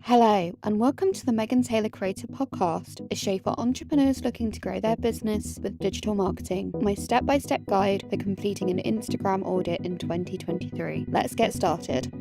Hello, and welcome to the Megan Taylor Creator Podcast, a show for entrepreneurs looking to grow their business with digital marketing. My step by step guide for completing an Instagram audit in 2023. Let's get started.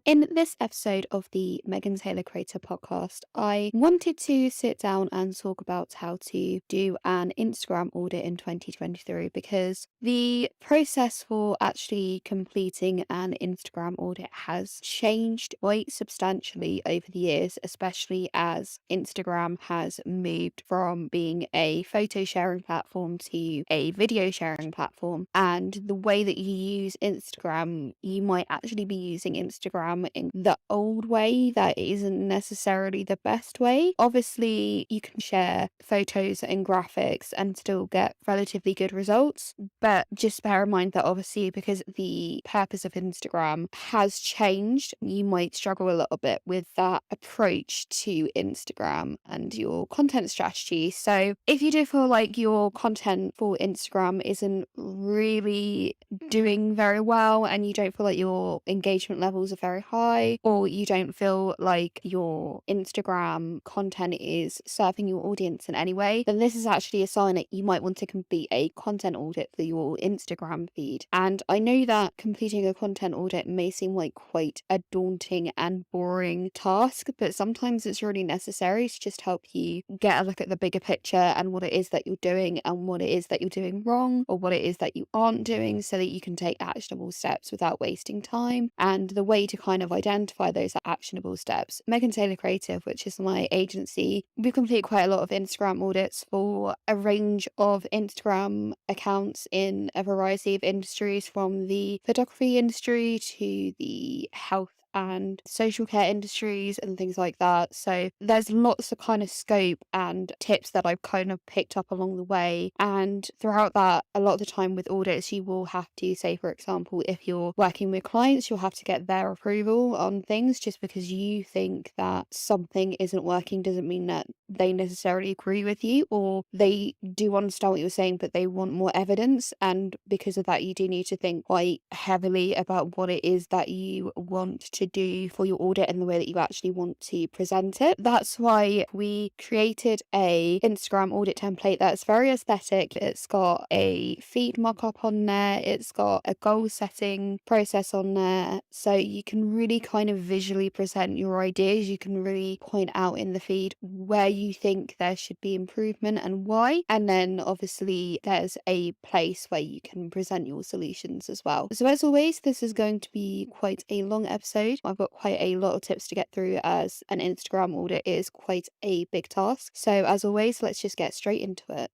In this episode of the Megan Taylor Creator Podcast, I wanted to sit down and talk about how to do an Instagram audit in 2023 because the process for actually completing an Instagram audit has changed quite substantially over the years, especially as Instagram has moved from being a photo sharing platform to a video sharing platform. And the way that you use Instagram, you might actually be using Instagram in the old way that isn't necessarily the best way. Obviously, you can share photos and graphics and still get relatively good results, but just bear in mind that obviously because the purpose of Instagram has changed, you might struggle a little bit with that approach to Instagram and your content strategy. So if you do feel like your content for Instagram isn't really doing very well and you don't feel like your engagement levels are very high, or you don't feel like your Instagram content is serving your audience in any way, then this is actually a sign that you might want to complete a content audit for your Instagram feed. And I know that completing a content audit may seem like quite a daunting and boring task, but sometimes it's really necessary to just help you get a look at the bigger picture and what it is that you're doing and what it is that you're doing wrong or what it is that you aren't doing, so that you can take actionable steps without wasting time. And the way to kind of identify those actionable steps, Megan Taylor Creative, which is my agency, we complete quite a lot of Instagram audits for a range of Instagram accounts in a variety of industries, from the photography industry to the health and social care industries and things like that. So there's lots of kind of scope and tips that I've kind of picked up along the way. And throughout that, a lot of the time with audits, you will have to, say, for example, if you're working with clients, you'll have to get their approval on things. Just because you think that something isn't working doesn't mean that they necessarily agree with you, or they do understand what you're saying, but they want more evidence. And because of that, you do need to think quite heavily about what it is that you want to do for your audit and the way that you actually want to present it. That's why we created a Instagram audit template that's very aesthetic. It's got a feed mock-up on there, it's got a goal setting process on there, so you can really kind of visually present your ideas. You can really point out in the feed where you think there should be improvement and why, and then obviously there's a place where you can present your solutions as well. So as always, this is going to be quite a long episode. I've got quite a lot of tips to get through, as an Instagram audit is quite a big task. So as always, let's just get straight into it.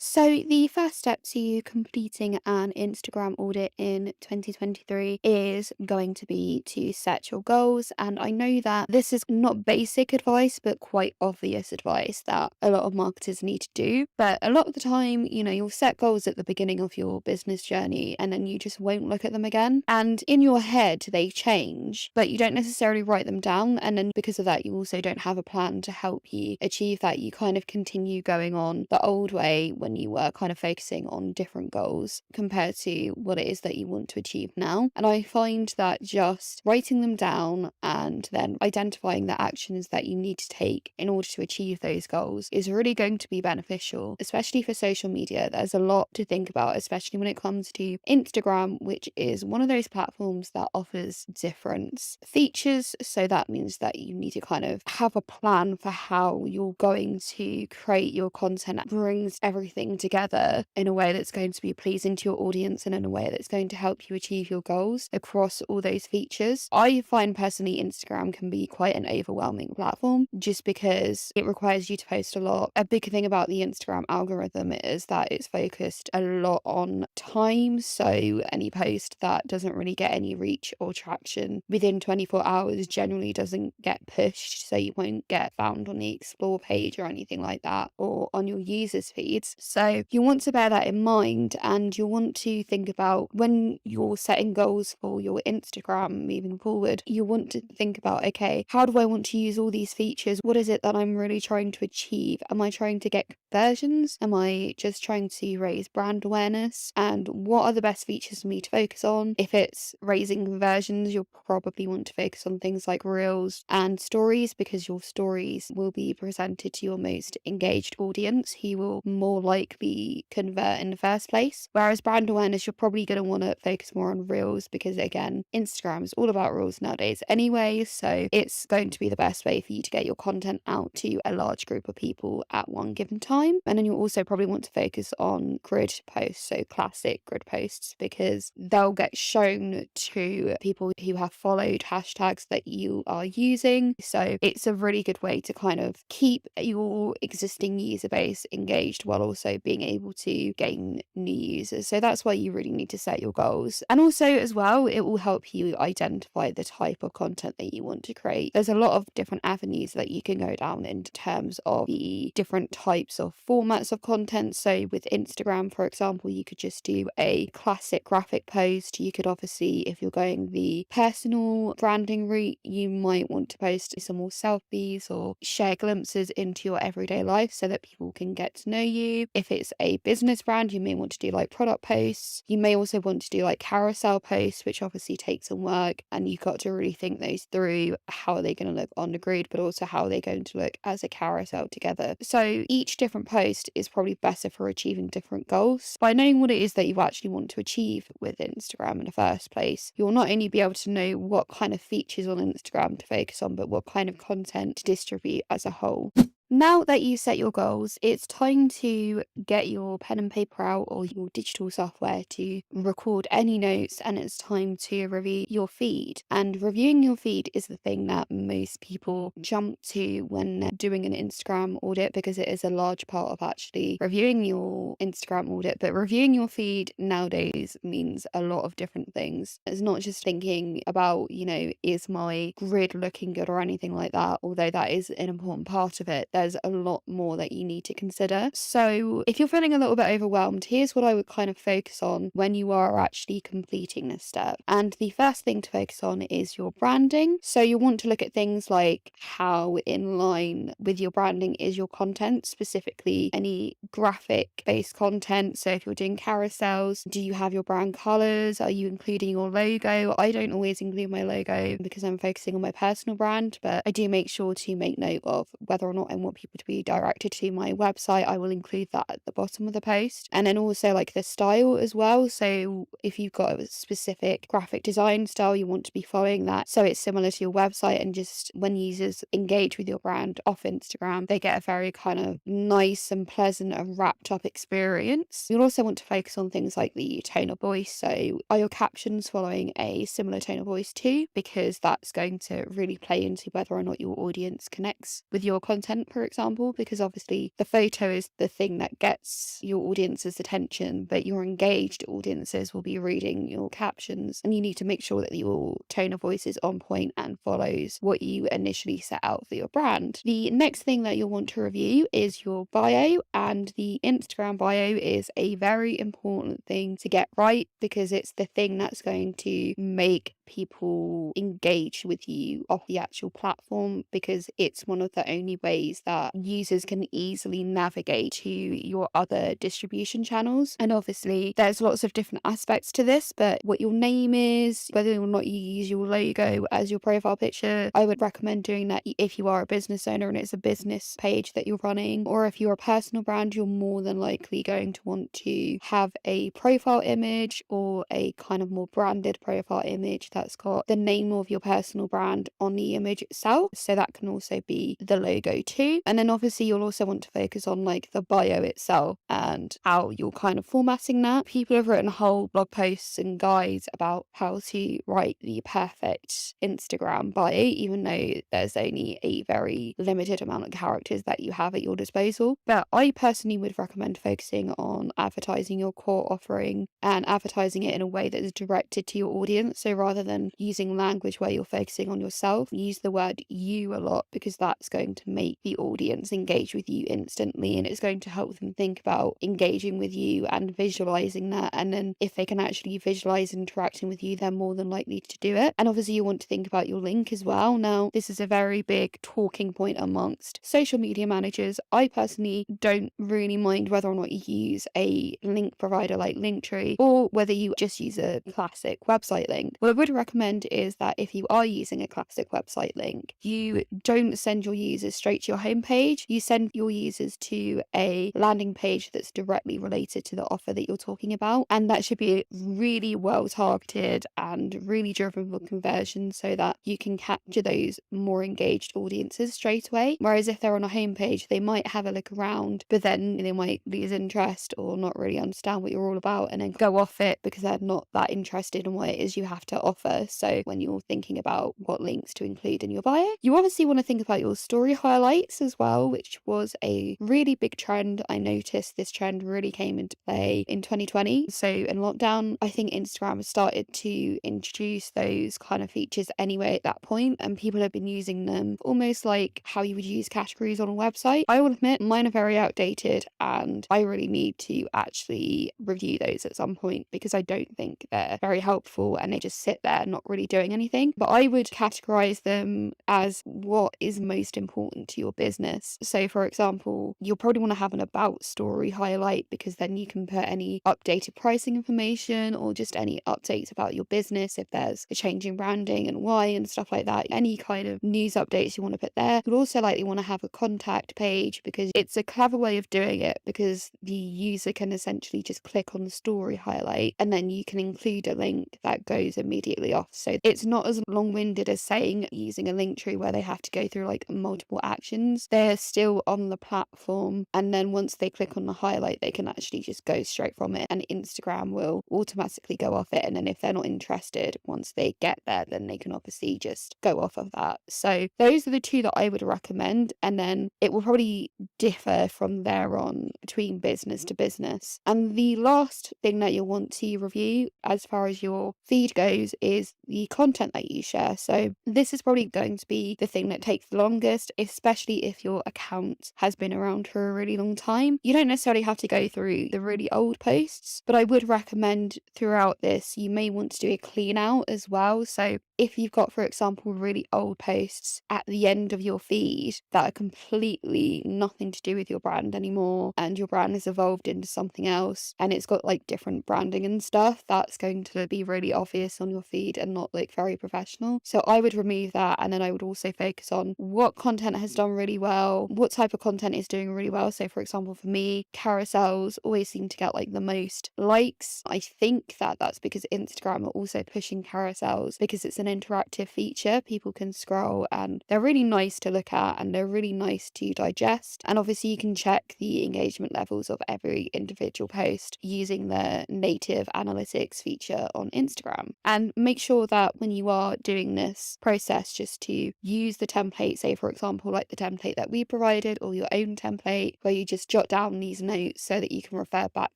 So the first step to completing an Instagram audit in 2023 is going to be to set your goals. And I know that this is not basic advice, but quite obvious advice that a lot of marketers need to do. But a lot of the time, you'll set goals at the beginning of your business journey and then you just won't look at them again. And in your head, they change, but you don't necessarily write them down. And then because of that, you also don't have a plan to help you achieve that. You kind of continue going on the old way when you were kind of focusing on different goals compared to what it is that you want to achieve now. And I find that just writing them down and then identifying the actions that you need to take in order to achieve those goals is really going to be beneficial, especially for social media. There's a lot to think about, especially when it comes to Instagram, which is one of those platforms that offers different features. So that means that you need to kind of have a plan for how you're going to create your content that brings everything together in a way that's going to be pleasing to your audience and in a way that's going to help you achieve your goals across all those features. I find personally Instagram can be quite an overwhelming platform just because it requires you to post a lot. A big thing about the Instagram algorithm is that it's focused a lot on time, so any post that doesn't really get any reach or traction within 24 hours generally doesn't get pushed, so you won't get found on the explore page or anything like that, or on your users feeds. So you want to bear that in mind, and you'll want to think about when you're setting goals for your Instagram moving forward, you want to think about, okay, how do I want to use all these features? What is it that I'm really trying to achieve? Am I trying to get conversions? Am I just trying to raise brand awareness? And what are the best features for me to focus on? If it's raising conversions, you'll probably want to focus on things like reels and stories, because your stories will be presented to your most engaged audience who will more likely convert in the first place. Whereas brand awareness, you're probably going to want to focus more on reels, because again, Instagram is all about reels nowadays anyway, so it's going to be the best way for you to get your content out to a large group of people at one given time. And then you'll also probably want to focus on grid posts, so classic grid posts, because they'll get shown to people who have followed hashtags that you are using. So it's a really good way to kind of keep your existing user base engaged while also being able to gain new users. So that's why you really need to set your goals. And also as well, it will help you identify the type of content that you want to create. There's a lot of different avenues that you can go down in terms of the different types of formats of content. So with Instagram, for example, you could just do a classic graphic post. You could obviously, if you're going the personal branding route, you might want to post some more selfies or share glimpses into your everyday life so that people can get to know you. If it's a business brand, you may want to do like product posts. You may also want to do like carousel posts, which obviously takes some work, and you've got to really think those through. How are they going to look on the grid, but also how are they going to look as a carousel together? So each different post is probably better for achieving different goals. By knowing what it is that you actually want to achieve with Instagram in the first place, you'll not only be able to know what kind of features on Instagram to focus on, but what kind of content to distribute as a whole. Now that you set your goals, it's time to get your pen and paper out or your digital software to record any notes, and it's time to review your feed. And reviewing your feed is the thing that most people jump to when they're doing an Instagram audit, because it is a large part of actually reviewing your Instagram audit. But reviewing your feed nowadays means a lot of different things. It's not just thinking about, is my grid looking good or anything like that, although that is an important part of it. There's a lot more that you need to consider. So if you're feeling a little bit overwhelmed, here's what I would kind of focus on when you are actually completing this step. And the first thing to focus on is your branding. So you want to look at things like how in line with your branding is your content, specifically any graphic based content. So if you're doing carousels, do you have your brand colors? Are you including your logo? I don't always include my logo because I'm focusing on my personal brand, but I do make sure to make note of whether or not I want people to be directed to my website. I will include that at the bottom of the post. And then also like the style as well. So if you've got a specific graphic design style, you want to be following that so it's similar to your website, and just when users engage with your brand off Instagram, they get a very kind of nice and pleasant and wrapped up experience. You'll also want to focus on things like the tone of voice. So are your captions following a similar tone of voice too? Because that's going to really play into whether or not your audience connects with your content, for example, because obviously the photo is the thing that gets your audience's attention, but your engaged audiences will be reading your captions, and you need to make sure that your tone of voice is on point and follows what you initially set out for your brand. The next thing that you'll want to review is your bio, and the Instagram bio is a very important thing to get right, because it's the thing that's going to make people engage with you off the actual platform, because it's one of the only ways that users can easily navigate to your other distribution channels. And obviously there's lots of different aspects to this, but what your name is, whether or not you use your logo as your profile picture, I would recommend doing that if you are a business owner and it's a business page that you're running, or if you're a personal brand, you're more than likely going to want to have a profile image or a kind of more branded profile image that's got the name of your personal brand on the image itself. So that can also be the logo too. And then obviously you'll also want to focus on like the bio itself and how you're kind of formatting that. People have written whole blog posts and guides about how to write the perfect Instagram bio, even though there's only a very limited amount of characters that you have at your disposal. But I personally would recommend focusing on advertising your core offering and advertising it in a way that is directed to your audience. So rather rather than using language where you're focusing on yourself, use the word you a lot, because that's going to make the audience engage with you instantly, and it's going to help them think about engaging with you and visualizing that. And then if they can actually visualize interacting with you, they're more than likely to do it. And obviously you want to think about your link as well. Now, this is a very big talking point amongst social media managers. I personally don't really mind whether or not you use a link provider like Linktree or whether you just use a classic website link. What I would recommend is that if you are using a classic website link, you don't send your users straight to your homepage. You send your users to a landing page that's directly related to the offer that you're talking about, and that should be really well targeted and really driven for conversion so that you can capture those more engaged audiences straight away. Whereas if they're on a homepage, they might have a look around, but then they might lose interest or not really understand what you're all about and then go off it because they're not that interested in what it is you have to offer. So when you're thinking about what links to include in your bio, you obviously want to think about your story highlights as well, which was a really big trend. I noticed this trend really came into play in 2020. So in lockdown, I think Instagram has started to introduce those kind of features anyway at that point, and people have been using them almost like how you would use categories on a website. I will admit mine are very outdated and I really need to actually review those at some point because I don't think they're very helpful and they just sit there not really doing anything. But I would categorize them as what is most important to your business. So for example, you'll probably want to have an about story highlight because then you can put any updated pricing information or just any updates about your business if there's a change in branding and why and stuff like that. Any kind of news updates you want to put there. You'll also likely want to have a contact page because it's a clever way of doing it because the user can essentially just click on the story highlight and then you can include a link that goes immediately off. So it's not as long-winded as saying using a link tree where they have to go through like multiple actions. They're still on the platform, and then once they click on the highlight, they can actually just go straight from it, and Instagram will automatically go off it. And then if they're not interested, once they get there, then they can obviously just go off of that. So those are the two that I would recommend, and then it will probably differ from there on between business to business. And the last thing that you'll want to review as far as your feed goes is the content that you share. So this is probably going to be the thing that takes the longest, especially if your account has been around for a really long time. You don't necessarily have to go through the really old posts, but I would recommend throughout this, you may want to do a clean out as well. So if you've got, for example, really old posts at the end of your feed that are completely nothing to do with your brand anymore, and your brand has evolved into something else, and it's got like different branding and stuff, that's going to be really obvious on your feed and not like very professional. So I would remove that, and then I would also focus on what content has done really well, what type of content is doing really well. So for example, for me, carousels always seem to get like the most likes. I think that that's because Instagram are also pushing carousels because it's an interactive feature. People can scroll and they're really nice to look at and they're really nice to digest. And obviously you can check the engagement levels of every individual post using the native analytics feature on Instagram. And make sure that when you are doing this process, just to use the template, say for example, like the template that we provided or your own template where you just jot down these notes so that you can refer back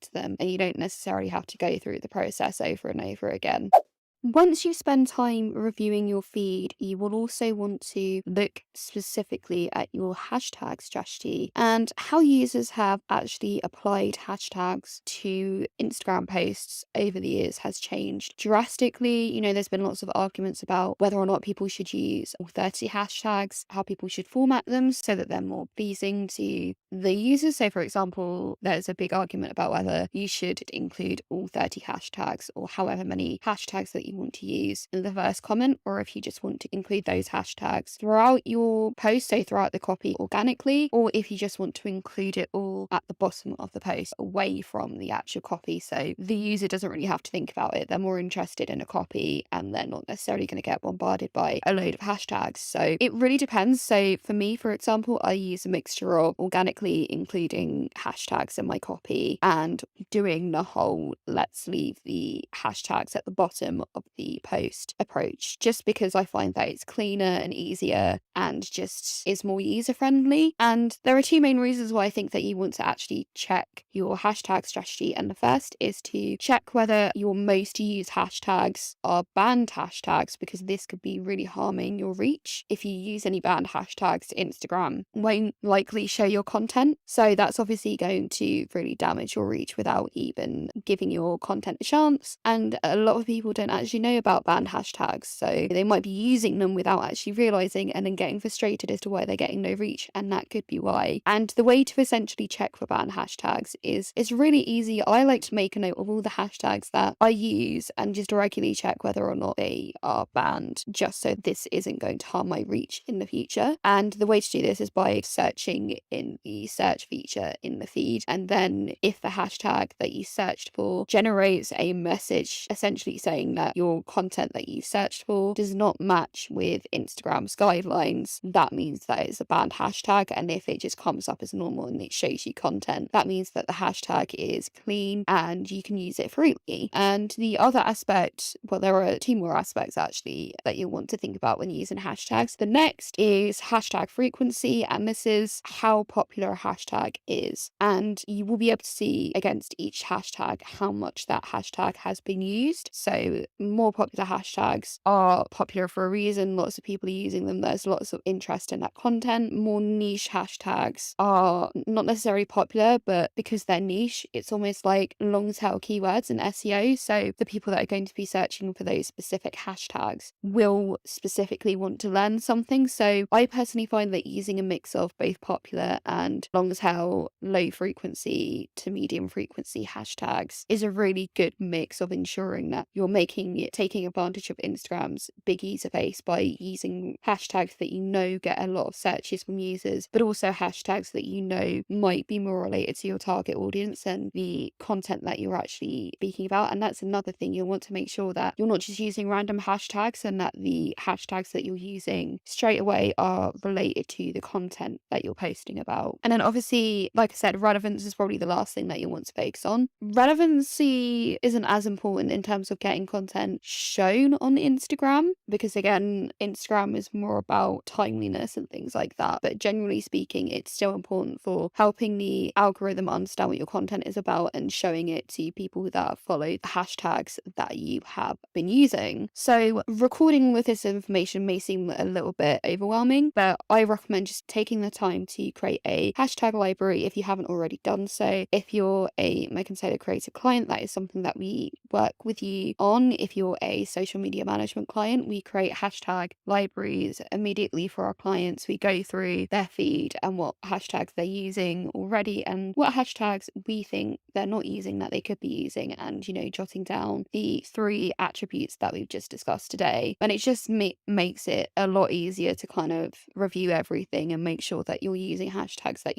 to them and you don't necessarily have to go through the process over and over again. Once you spend time reviewing your feed, you will also want to look specifically at your hashtag strategy and how users have actually applied hashtags to Instagram posts over the years has changed drastically. You know, there's been lots of arguments about whether or not people should use all 30 hashtags, how people should format them so that they're more pleasing to the users. So for example, there's a big argument about whether you should include all 30 hashtags or however many hashtags that you want to use in the first comment, or if you just want to include those hashtags throughout your post, so throughout the copy organically, or if you just want to include it all at the bottom of the post away from the actual copy, so the user doesn't really have to think about it. They're more interested in a copy and they're not necessarily going to get bombarded by a load of hashtags. So it really depends. So for me, for example, I use a mixture of organically including hashtags in my copy and doing the whole let's leave the hashtags at the bottom of the post approach, just because I find that it's cleaner and easier and just is more user friendly. And there are two main reasons why I think that you want to actually check your hashtag strategy. And the first is to check whether your most used hashtags are banned hashtags, because this could be really harming your reach. If you use any banned hashtags, Instagram won't likely show your content. So that's obviously going to really damage your reach without even giving your content a chance. And a lot of people don't actually know about banned hashtags. So they might be using them without actually realizing and then getting frustrated as to why they're getting no reach. And that could be why. And the way to essentially check for banned hashtags is it's really easy. I like to make a note of all the hashtags that I use and just regularly check whether or not they are banned, just so this isn't going to harm my reach in the future. And the way to do this is by searching in the search feature in the feed. And then if the hashtag that you searched for generates a message essentially saying that your content that you searched for does not match with Instagram's guidelines, that means that it's a banned hashtag. And if it just comes up as normal and it shows you content, that means that the hashtag is clean and you can use it freely. And the other aspect, well, there are two more aspects actually that you'll want to think about when using hashtags. The next is hashtag frequency, and this is how popular a hashtag is. And you will be able to see against each hashtag how much that hashtag has been used. So more popular hashtags are popular for a reason. Lots of people are using them. There's lots of interest in that content. More niche hashtags are not necessarily popular, but because they're niche, it's almost like long tail keywords in SEO. So the people that are going to be searching for those specific hashtags will specifically want to learn something. So I personally find that using a mix of both popular and long tail, low frequency to medium frequency hashtags is a really good mix of ensuring that you're taking advantage of Instagram's big user base by using hashtags that you know get a lot of searches from users, but also hashtags that you know might be more related to your target audience and the content that you're actually speaking about. And that's another thing. You'll want to make sure that you're not just using random hashtags and that the hashtags that you're using straight away are related to the content that you're posting about. And then obviously, like I said, relevance is probably the last thing that you want to focus on. Relevancy isn't as important in terms of getting content shown on Instagram, because again, Instagram is more about timeliness and things like that. But generally speaking, it's still important for helping the algorithm understand what your content is about and showing it to people that follow the hashtags that you have been using. So recording with this information may seem a little bit overwhelming, but I recommend just taking the time to create a hashtag library if you haven't already done so. If you're a Megan Taylor creative client, that is something that we work with you on. If you're a social media management client, we create hashtag libraries immediately for our clients. We go through their feed and what hashtags they're using already and what hashtags we think they're not using that they could be using, and jotting down the 3 attributes that we've just discussed today. And it just makes it a lot easier to kind of review everything and make sure that you're using hashtags that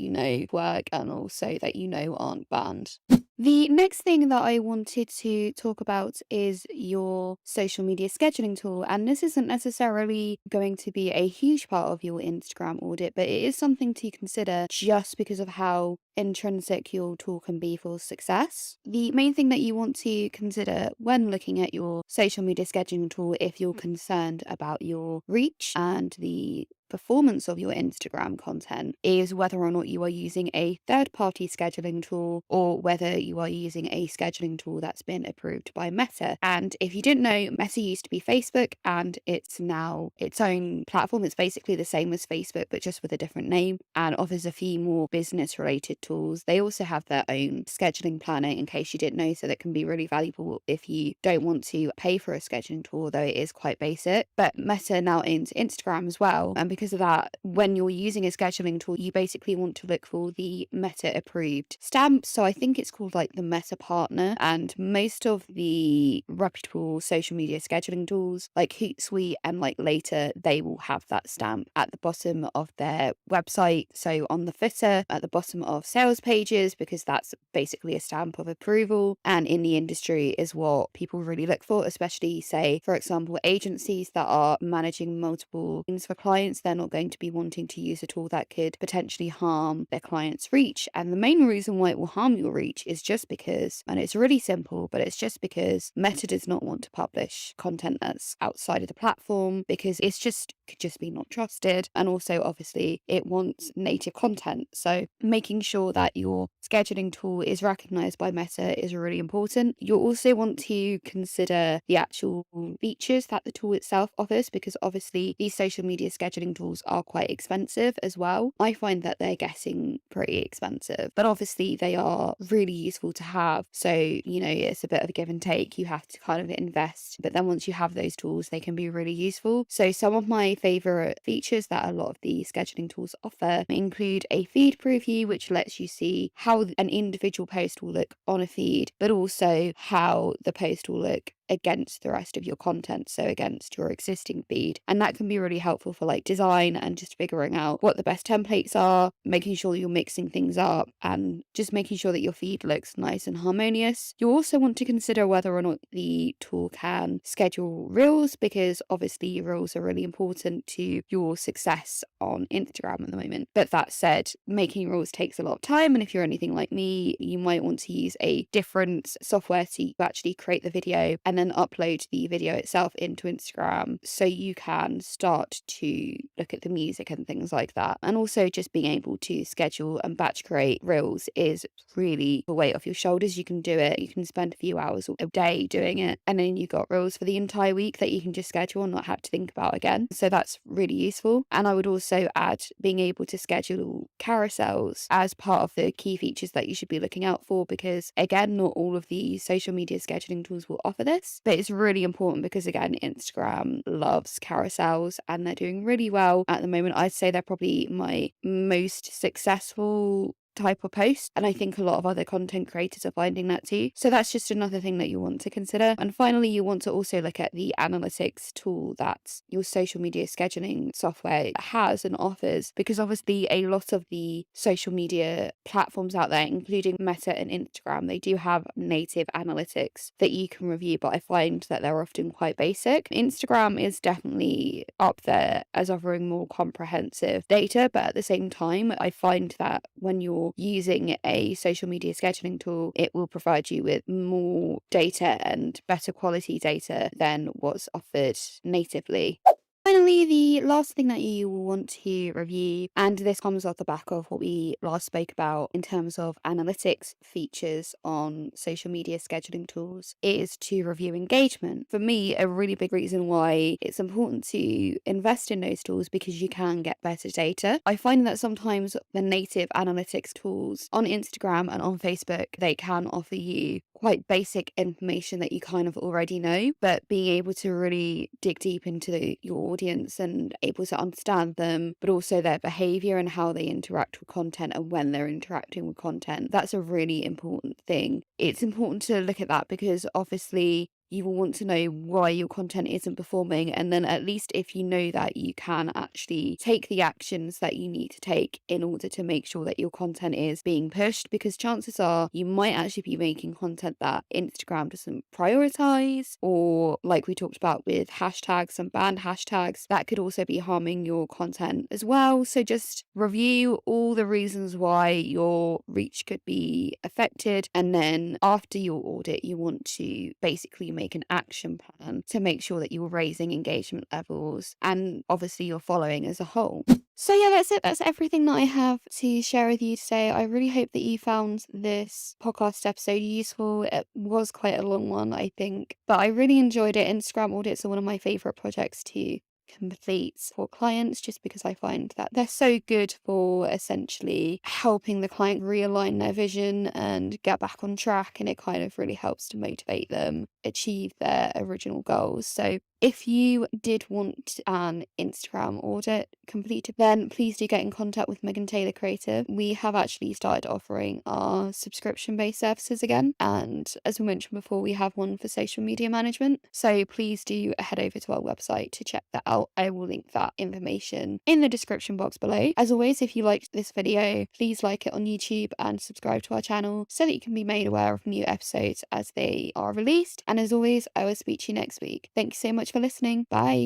work and also that aren't banned. The next thing that I wanted to talk about is your social media scheduling tool. And this isn't necessarily going to be a huge part of your Instagram audit, but it is something to consider just because of how intrinsic your tool can be for success. The main thing that you want to consider when looking at your social media scheduling tool, if you're concerned about your reach and the performance of your Instagram content, is whether or not you are using a third-party scheduling tool or whether you are using a scheduling tool that's been approved by Meta. And if you didn't know, Meta used to be Facebook and it's now its own platform. It's basically the same as Facebook but just with a different name, and offers a few more business-related tools. They also have their own scheduling planner, in case you didn't know, so that can be really valuable if you don't want to pay for a scheduling tool, though it is quite basic. But Meta now owns Instagram as well, and because of that, when you're using a scheduling tool, you basically want to look for the Meta approved stamp. So I think it's called like the Meta partner, and most of the reputable social media scheduling tools like Hootsuite and like Later, they will have that stamp at the bottom of their website. So on the footer, at the bottom of sales pages, because that's basically a stamp of approval, and in the industry is what people really look for, especially, say, for example, agencies that are managing multiple things for clients. They're not going to be wanting to use a tool that could potentially harm their client's reach. And the main reason why it will harm your reach is just because, and it's really simple, but it's just because Meta does not want to publish content that's outside of the platform, because it's just could just be not trusted. And also, obviously, it wants native content. So making sure that your scheduling tool is recognized by Meta is really important. You'll also want to consider the actual features that the tool itself offers, because obviously these social media scheduling tools are quite expensive as well. I find that they're getting pretty expensive, but obviously they are really useful to have. So, it's a bit of a give and take. You have to kind of invest, but then once you have those tools, they can be really useful. So some of my favorite features that a lot of the scheduling tools offer include a feed preview, which lets you see how an individual post will look on a feed, but also how the post will look against the rest of your content, so against your existing feed. And that can be really helpful for like design and just figuring out what the best templates are, making sure you're mixing things up, and just making sure that your feed looks nice and harmonious. You also want to consider whether or not the tool can schedule reels, because obviously reels are really important to your success on Instagram at the moment. But that said, making reels takes a lot of time, and if you're anything like me, you might want to use a different software to actually create the video and then upload the video itself into Instagram, so you can start to look at the music and things like that. And also, just being able to schedule and batch create reels is really a weight off your shoulders. You can do it, you can spend a few hours a day doing it, and then you've got reels for the entire week that you can just schedule and not have to think about again. So that's really useful. And I would also add being able to schedule carousels as part of the key features that you should be looking out for, because again, not all of the social media scheduling tools will offer this, but it's really important because, again, Instagram loves carousels and they're doing really well at the moment. I'd say they're probably my most successful type of post, and I think a lot of other content creators are finding that too. So that's just another thing that you want to consider. And finally, you want to also look at the analytics tool that your social media scheduling software has and offers, because obviously a lot of the social media platforms out there, including Meta and Instagram, they do have native analytics that you can review, but I find that they're often quite basic. Instagram is definitely up there as offering more comprehensive data, but at the same time, I find that when you're using a social media scheduling tool, it will provide you with more data and better quality data than what's offered natively. Finally, the last thing that you will want to review, and this comes off the back of what we last spoke about in terms of analytics features on social media scheduling tools, is to review engagement. For me, a really big reason why it's important to invest in those tools, because you can get better data. I find that sometimes the native analytics tools on Instagram and on Facebook, they can offer you quite basic information that you kind of already know, but being able to really dig deep into your audience and able to understand them, but also their behavior and how they interact with content and when they're interacting with content, that's a really important thing. It's important to look at that because obviously you will want to know why your content isn't performing, and then at least if you know that, you can actually take the actions that you need to take in order to make sure that your content is being pushed, because chances are you might actually be making content that Instagram doesn't prioritize, or like we talked about with hashtags and banned hashtags, that could also be harming your content as well. So just review all the reasons why your reach could be affected, and then after your audit you want to basically make an action plan to make sure that you're raising engagement levels and obviously your following as a whole. So yeah, that's it. That's everything that I have to share with you today. I really hope that you found this podcast episode useful. It was quite a long one, I think, but I really enjoyed it. Instagram audits are one of my favorite projects to complete for clients, just because I find that they're so good for essentially helping the client realign their vision and get back on track, and it kind of really helps to motivate them achieve their original goals. So if you did want an Instagram audit, completed, then please do get in contact with Megan Taylor Creative. We have actually started offering our subscription-based services again, and as we mentioned before, we have one for social media management, so please do head over to our website to check that out. I will link that information in the description box below. As always, if you liked this video, please like it on YouTube and subscribe to our channel so that you can be made aware of new episodes as they are released. And as always, I will speak to you next week. Thank you so much for listening. Bye.